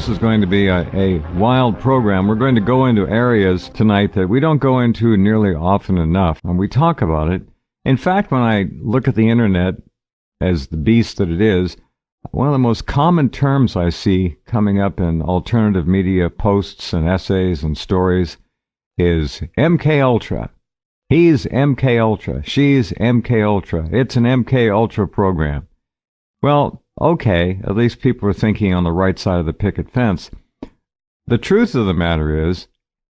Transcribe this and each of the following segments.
This is going to be a wild program. We're going to go into areas tonight that we don't go into nearly often enough, and we talk about it. In fact, when I look at the internet as the beast that it is, one of the most common terms I see coming up in alternative media posts and essays and stories is MK Ultra. He's MK Ultra. She's MK Ultra. It's an MK Ultra program. Well, okay, at least people are thinking on the right side of the picket fence. The truth of the matter is,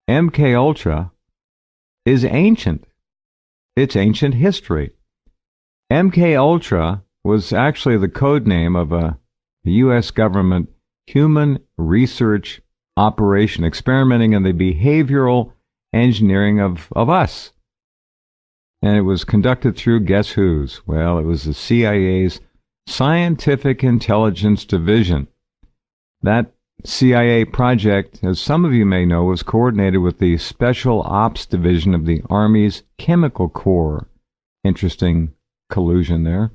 MK Ultra is ancient. It's ancient history. MK Ultra was actually the code name of a U.S. government human research operation experimenting in the behavioral engineering of us. And it was conducted through guess whose? Well, it was the CIA's Scientific Intelligence Division. That CIA project, as some of you may know, was coordinated with the Special Ops Division of the Army's Chemical Corps. Interesting collusion there.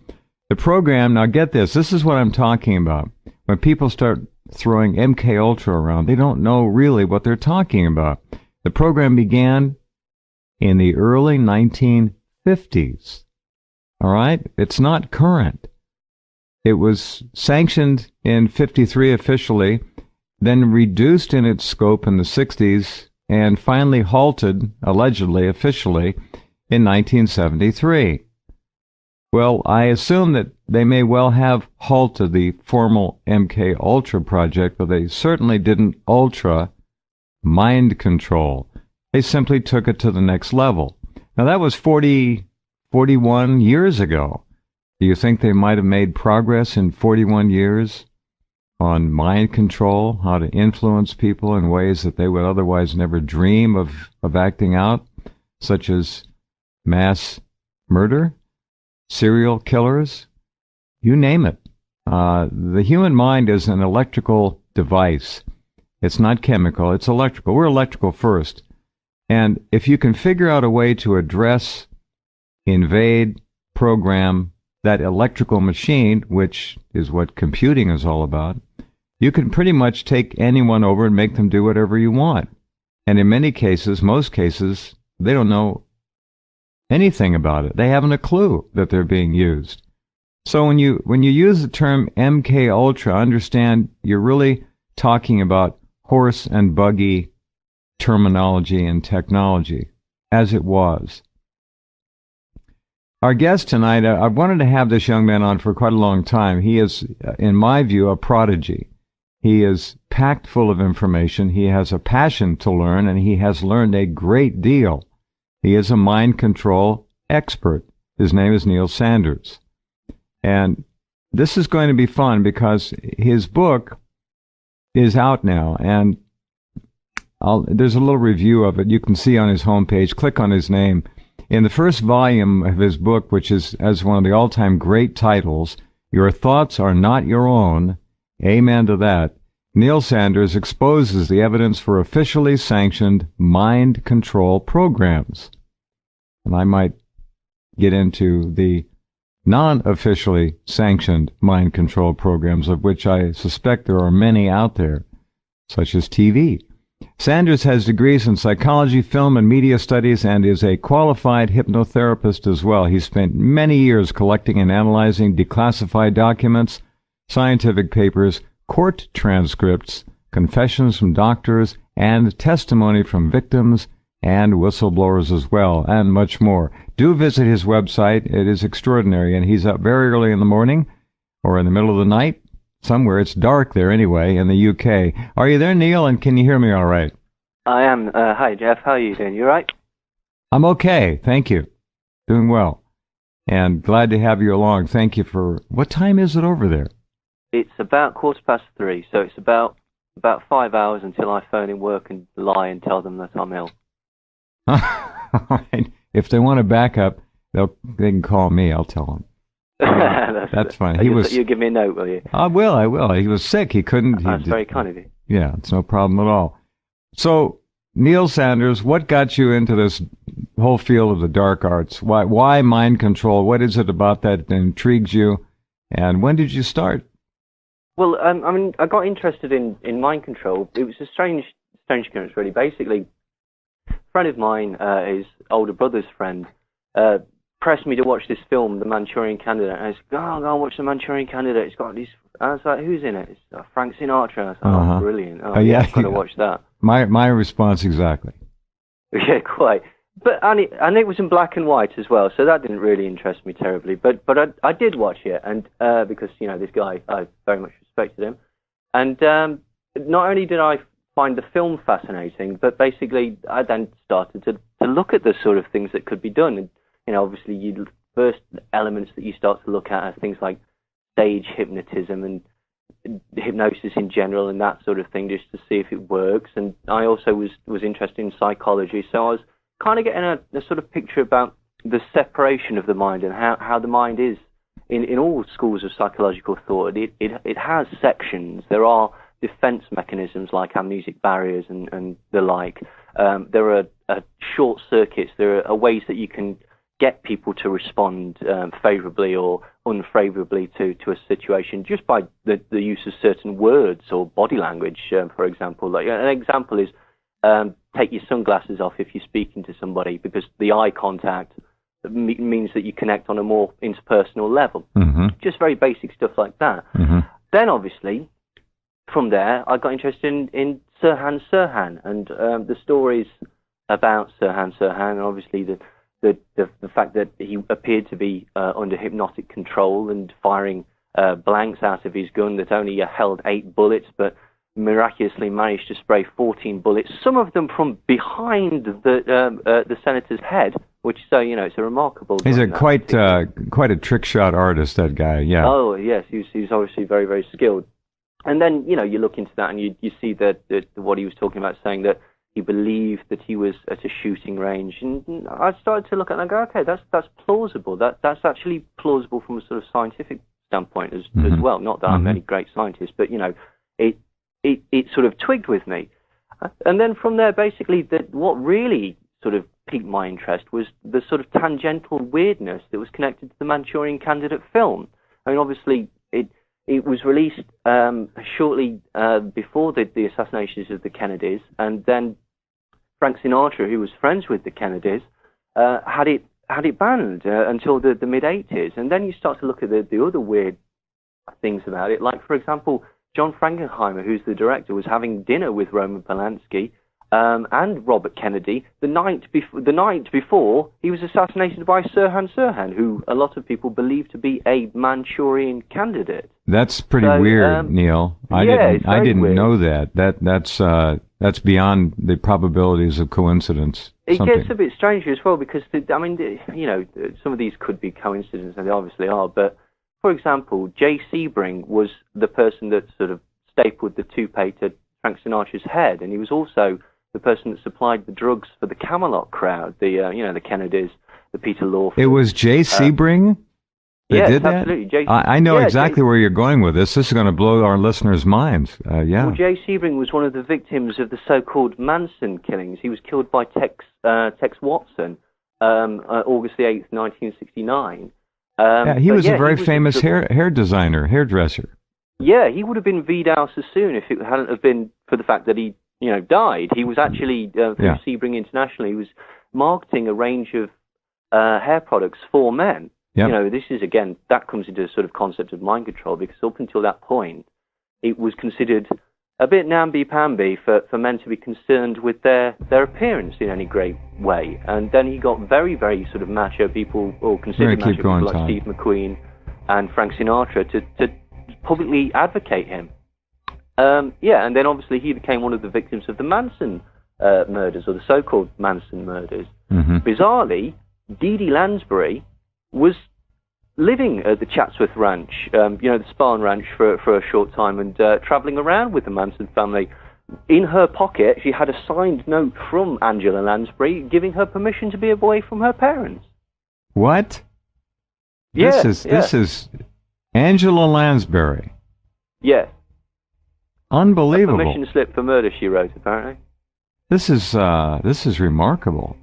The program, now get this is what I'm talking about. When people start throwing MK Ultra around, they don't know really what they're talking about. The program began in the early 1950s. All right? It's not current. It was sanctioned in 53 officially, then reduced in its scope in the 60s, and finally halted, allegedly, officially, in 1973. Well, I assume that they may well have halted the formal MK Ultra project, but they certainly didn't ultra mind control. They simply took it to the next level. Now, that was 41 years ago. Do you think they might have made progress in 41 years on mind control, how to influence people in ways that they would otherwise never dream of acting out, such as mass murder? Serial killers, you name it. The human mind is an electrical device. It's not chemical, it's electrical. We're electrical first. And if you can figure out a way to address, invade, program that electrical machine, which is what computing is all about, you can pretty much take anyone over and make them do whatever you want. And in many cases, most cases, they don't know anything about it. They haven't a clue that they're being used. So when you use the term MK Ultra, understand you're really talking about horse and buggy terminology and technology, as it was. Our guest tonight, I wanted to have this young man on for quite a long time. He is, in my view, a prodigy. He is packed full of information. He has a passion to learn, and he has learned a great deal. He is a mind control expert. His name is Neil Sanders. And this is going to be fun because his book is out now. And there's a little review of it you can see on his homepage. Click on his name. In the first volume of his book, which is as one of the all-time great titles, Your Thoughts Are Not Your Own, amen to that, Neil Sanders exposes the evidence for officially sanctioned mind control programs. And I might get into the non-officially sanctioned mind control programs, of which I suspect there are many out there, such as TV. Sanders has degrees in psychology, film, and media studies, and is a qualified hypnotherapist as well. He spent many years collecting and analyzing declassified documents, scientific papers, court transcripts, confessions from doctors, and testimony from victims and whistleblowers as well, and much more. Do visit his website. It is extraordinary, and he's up very early in the morning or in the middle of the night. Somewhere it's dark there anyway, in the UK. Are you there, Neil, and can you hear me all right? I am. Hi, Jeff. How are you doing? You all right? I'm okay, thank you. Doing well. And glad to have you along. Thank you for... What time is it over there? It's about 3:15, so it's about 5 hours until I phone in work and lie and tell them that I'm ill. All right. If they want a backup, they can call me. I'll tell them. That's fine. You give me a note, will you? I will. He was sick. He couldn't. That's very kind of you. Yeah, it's no problem at all. So, Neil Sanders, what got you into this whole field of the dark arts? Why mind control? What is it about that intrigues you? And when did you start? Well, I mean, I got interested in mind control. It was a strange occurrence, really. Basically, a friend of mine, his older brother's friend, pressed me to watch this film, The Manchurian Candidate. And I was like, oh, go and watch The Manchurian Candidate. It's got these... I was like, who's in it? It's Frank Sinatra. I was like, oh, brilliant. Oh, yeah, I've got to watch that. My response exactly. Yeah, quite. But and it was in black and white as well, so that didn't really interest me terribly. But I did watch it, and because this guy, I very much respected him, and not only did I find the film fascinating, but basically I then started to look at the sort of things that could be done. And obviously, first elements that you start to look at are things like stage hypnotism and hypnosis in general and that sort of thing, just to see if it works. And I also was interested in psychology, so I was kind of getting a sort of picture about the separation of the mind and how the mind is in all schools of psychological thought. It has sections. There are defense mechanisms like amnesic barriers and the like. There are short circuits. There are ways that you can get people to respond favorably or unfavorably to a situation just by the use of certain words or body language, for example. Like an example is take your sunglasses off if you're speaking to somebody, because the eye contact means that you connect on a more interpersonal level. Mm-hmm. Just very basic stuff like that. Mm-hmm. Then, obviously, from there, I got interested in Sirhan Sirhan and the stories about Sirhan Sirhan, and obviously the fact that he appeared to be under hypnotic control and firing blanks out of his gun that only held 8 bullets, but miraculously managed to spray 14 bullets, some of them from behind the senator's head, which it's a remarkable. He's quite a trick shot artist, that guy. Yeah. Oh yes, he's obviously very, very skilled. And then you look into that and you see that what he was talking about, saying that he believed that he was at a shooting range, and I started to look at it and go, okay, that's plausible. That's actually plausible from a sort of scientific standpoint as well. Not that I'm any great scientist, but it sort of twigged with me. And then from there, basically, what really sort of piqued my interest was the sort of tangential weirdness that was connected to the Manchurian Candidate film. I mean, obviously, it was released shortly before the assassinations of the Kennedys, and then Frank Sinatra, who was friends with the Kennedys, had it banned until the mid-'80s. And then you start to look at the other weird things about it, like, for example, John Frankenheimer, who's the director, was having dinner with Roman Polanski and Robert Kennedy the night before he was assassinated by Sirhan Sirhan, who a lot of people believe to be a Manchurian candidate. That's pretty weird, Neil. I didn't weird. Know that. That's beyond the probabilities of coincidence. It gets a bit stranger as well, because some of these could be coincidences, and they obviously are. But for example, Jay Sebring was the person that sort of stapled the toupee to Frank Sinatra's head, and he was also the person that supplied the drugs for the Camelot crowd, the Kennedys, the Peter Lawford. It was Jay Sebring that did that? Absolutely. I know exactly where you're going with this. This is going to blow our listeners' minds. Well, Jay Sebring was one of the victims of the so-called Manson killings. He was killed by Tex Watson, August the 8th, 1969. He was a very famous hairdresser. Yeah, he would have been Vidal Sassoon if it hadn't have been for the fact that he died. He was actually, through Sebring International, he was marketing a range of hair products for men. Yep. This is, again, that comes into the sort of concept of mind control, because up until that point, it was considered a bit namby-pamby for men to be concerned with their appearance in any great way. And then he got very, very sort of macho people, or considered macho people like Steve McQueen and Frank Sinatra to publicly advocate him. And then obviously he became one of the victims of the Manson murders, or the so-called Manson murders. Mm-hmm. Bizarrely, Dee Dee Lansbury was living at the Chatsworth Ranch, the Spahn Ranch, for a short time, and traveling around with the Manson family. In her pocket, she had a signed note from Angela Lansbury giving her permission to be away from her parents. What? Yeah, this is Angela Lansbury. Yeah. Unbelievable. A permission slip for murder, she wrote, apparently. This is remarkable.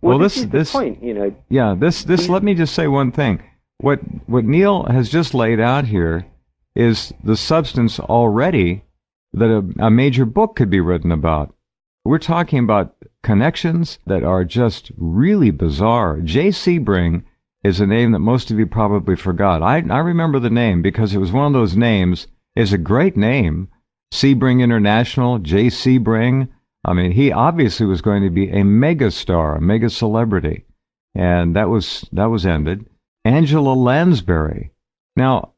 Well, this is the point, Yeah, let me just say one thing. What Neil has just laid out here is the substance already that a major book could be written about. We're talking about connections that are just really bizarre. Jay Sebring is a name that most of you probably forgot. I remember the name because it was one of those names. It's a great name. Sebring International, Jay Sebring. I mean, he obviously was going to be a mega star, a mega celebrity. And that was ended. Angela Lansbury. Now,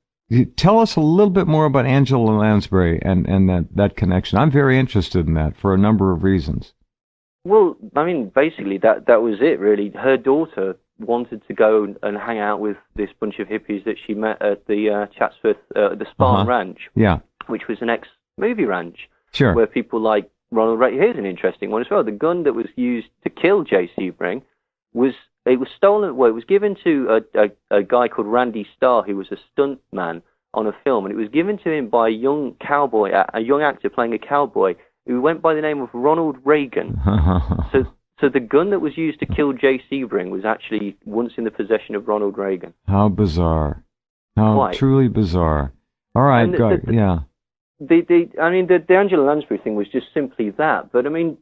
tell us a little bit more about Angela Lansbury and that connection. I'm very interested in that for a number of reasons. Well, I mean, basically, that was it, really. Her daughter wanted to go and hang out with this bunch of hippies that she met at the Chatsworth, the Spartan Ranch, which was an ex-movie ranch, where people like Ronald Reagan. Here's an interesting one as well. The gun that was used to kill Jay Sebring was stolen. Well, it was given to a guy called Randy Starr, who was a stunt man on a film, and it was given to him by a young cowboy, a young actor playing a cowboy who went by the name of Ronald Reagan. So the gun that was used to kill Jay Sebring was actually once in the possession of Ronald Reagan. How bizarre! How truly bizarre! All right, the Angela Lansbury thing was just simply that. But I mean,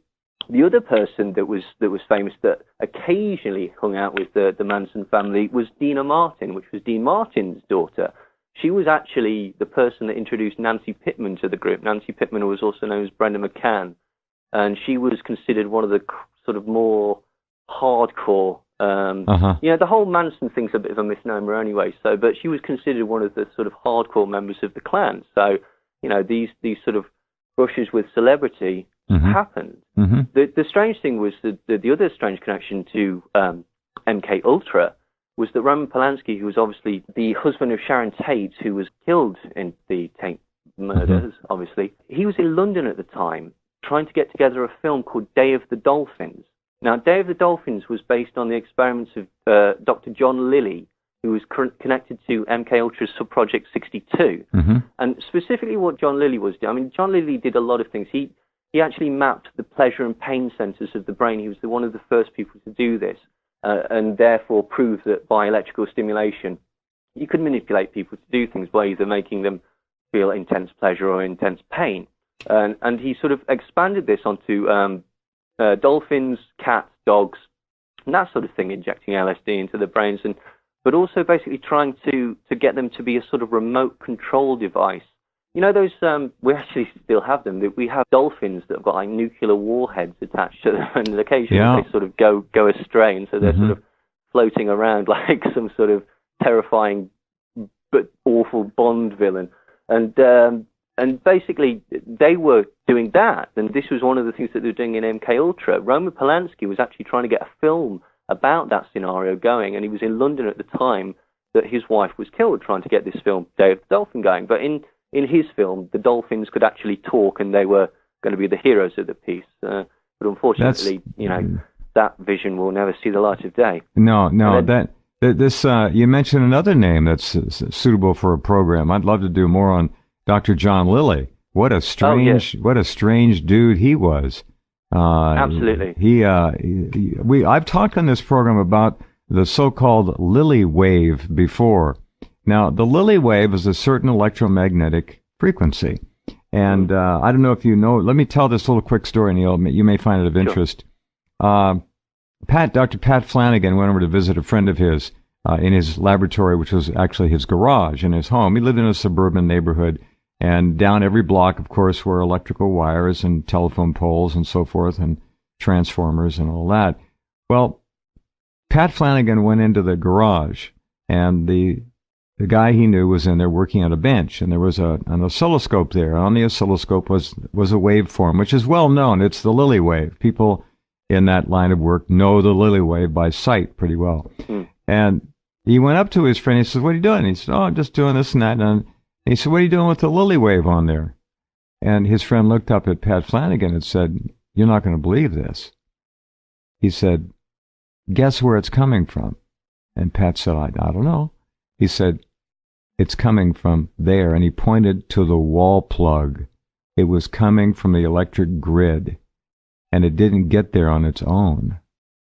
the other person that was famous that occasionally hung out with the Manson family was Dina Martin, which was Dean Martin's daughter. She was actually the person that introduced Nancy Pittman to the group. Nancy Pittman was also known as Brenda McCann, and she was considered one of the sort of more hardcore. The whole Manson thing's a bit of a misnomer anyway. But she was considered one of the sort of hardcore members of the clan. So, these sort of brushes with celebrity happened. The strange thing was that the other strange connection to MK Ultra was that Roman Polanski, who was obviously the husband of Sharon Tate, who was killed in the Tate murders, obviously, he was in London at the time trying to get together a film called Day of the Dolphins. Now, Day of the Dolphins was based on the experiments of Dr. John Lilly, who was connected to MK Ultra's Subproject 62. And specifically what John Lilly was doing, I mean, John Lilly did a lot of things. He actually mapped the pleasure and pain centers of the brain. He was one of the first people to do this. And therefore prove that by electrical stimulation, you could manipulate people to do things by either making them feel intense pleasure or intense pain. And he sort of expanded this onto dolphins, cats, dogs, and that sort of thing, injecting LSD into the brains, but also basically trying to get them to be a sort of remote control device. Those, we actually still have them. We have dolphins that have got like nuclear warheads attached to them, and occasionally they sort of go astray, and so they're sort of floating around like some sort of terrifying but awful Bond villain. And basically they were doing that, and this was one of the things that they were doing in MK Ultra. Roman Polanski was actually trying to get a film about that scenario going, and he was in London at the time that his wife was killed trying to get this film, Day of the Dolphin, going. But in his film, the dolphins could actually talk, and they were going to be the heroes of the piece. But unfortunately, that vision will never see the light of day. No, you mentioned another name that's suitable for a program. I'd love to do more on Dr. John Lilly. What a strange dude he was. Absolutely. I've talked on this program about the so-called Lilly wave before. Now, the Lilly wave is a certain electromagnetic frequency. And I don't know if you know, let me tell this little quick story, Neil. You may find it of interest. Dr. Pat Flanagan went over to visit a friend of his in his laboratory, which was actually his garage in his home. He lived in a suburban neighborhood, and down every block, of course, were electrical wires and telephone poles and so forth, and transformers and all that. Well, Pat Flanagan went into the garage, and the guy he knew was in there working on a bench, and there was an oscilloscope there. On the oscilloscope was a waveform, which is well known. It's the Lilly wave. People in that line of work know the Lilly wave by sight pretty well. And he went up to his friend. He said, "What are you doing?" He said, "Oh, I'm just doing this and that." And he said, "What are you doing with the Lilly wave on there?" And his friend looked up at Pat Flanagan and said, "You're not going to believe this." He said, "Guess where it's coming from?" And Pat said, I don't know. He said, "It's coming from there." And he pointed to the wall plug. It was coming from the electric grid, and it didn't get there on its own.